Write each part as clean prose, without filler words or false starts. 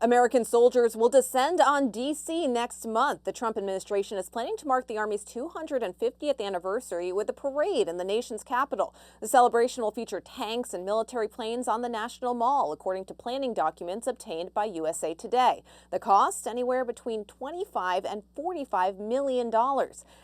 American soldiers will descend on D.C. next month. The Trump administration is planning to mark the Army's 250th anniversary with a parade in the nation's capital. The celebration will feature tanks and military planes on the National Mall, according to planning documents obtained by USA Today. The cost, anywhere between $25 and $45 million.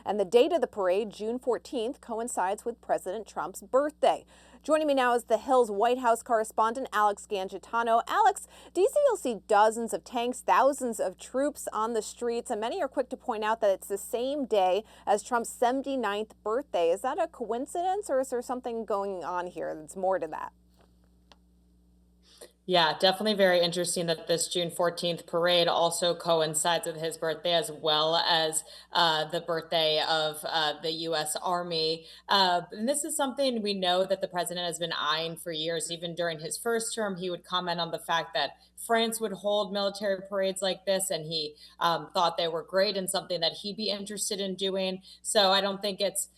And the date of the parade, June 14th, coincides with President Trump's birthday. Joining me now is the Hill's White House correspondent, Alex Gangitano. Alex, D.C. will see dozens of tanks, thousands of troops on the streets, and many are quick to point out that it's the same day as Trump's 79th birthday. Is that a coincidence, or is there something going on here that's more to that? Yeah, definitely very interesting that this June 14th parade also coincides with his birthday as well as the birthday of the U.S. Army. And this is something we know that the president has been eyeing for years. Even during his first term, he would comment on the fact that France would hold military parades like this, and he thought they were great and something that he'd be interested in doing. So I don't think it's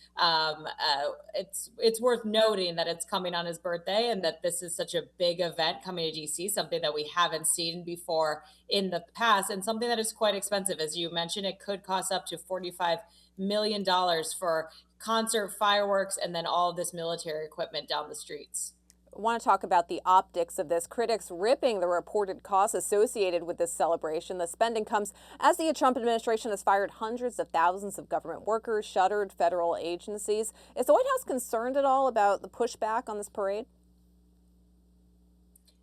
worth noting that it's coming on his birthday and that this is such a big event coming to DC, something that we haven't seen before in the past, and something that is quite expensive. As you mentioned, it could cost up to $45 million for concert fireworks and then all of this military equipment down the streets. I want to talk about the optics of this. Critics ripping the reported costs associated with this celebration. The spending comes as the Trump administration has fired hundreds of thousands of government workers, shuttered federal agencies. Is the White House concerned at all about the pushback on this parade?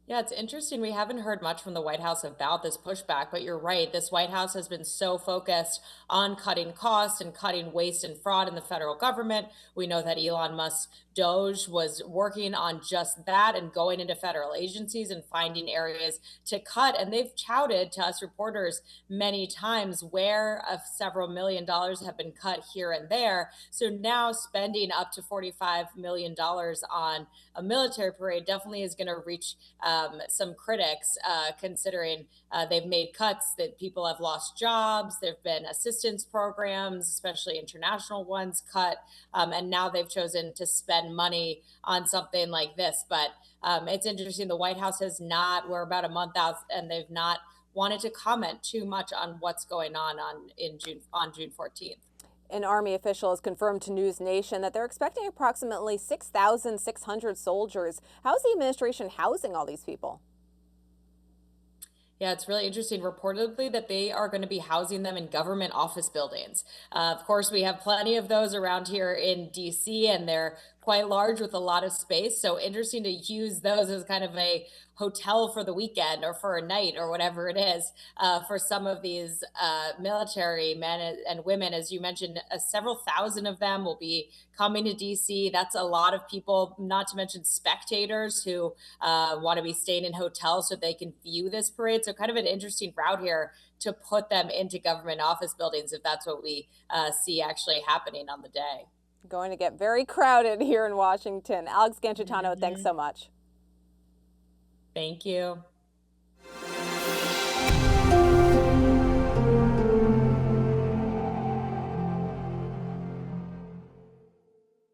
Yeah, it's interesting. We haven't heard much from the White House about this pushback, but you're right. This White House has been so focused on cutting costs and cutting waste and fraud in the federal government. We know that Elon Musk Doge was working on just that and going into federal agencies and finding areas to cut. And they've touted to us reporters many times where several million dollars have been cut here and there. So now spending up to $45 million on a military parade definitely is going to reach some critics, considering they've made cuts, that people have lost jobs. There have been assistance programs, especially international ones, cut. And now they've chosen to spend money on something like this. But it's interesting. The White House has not, we're about a month out, and they've not wanted to comment too much on what's going on June 14th. An Army official has confirmed to News Nation that they're expecting approximately 6,600 soldiers. How is the administration housing all these people? Yeah, it's really interesting. Reportedly, that they are going to be housing them in government office buildings. Of course, we have plenty of those around here in DC, and they're quite large with a lot of space. So interesting to use those as kind of a hotel for the weekend or for a night or whatever it is for some of these military men and women. As you mentioned, several thousand of them will be coming to DC. That's a lot of people, not to mention spectators who want to be staying in hotels so they can view this parade. So kind of an interesting route here to put them into government office buildings if that's what we see actually happening on the day. Going to get very crowded here in Washington. Alex Gangitano, thanks so much. Thank you.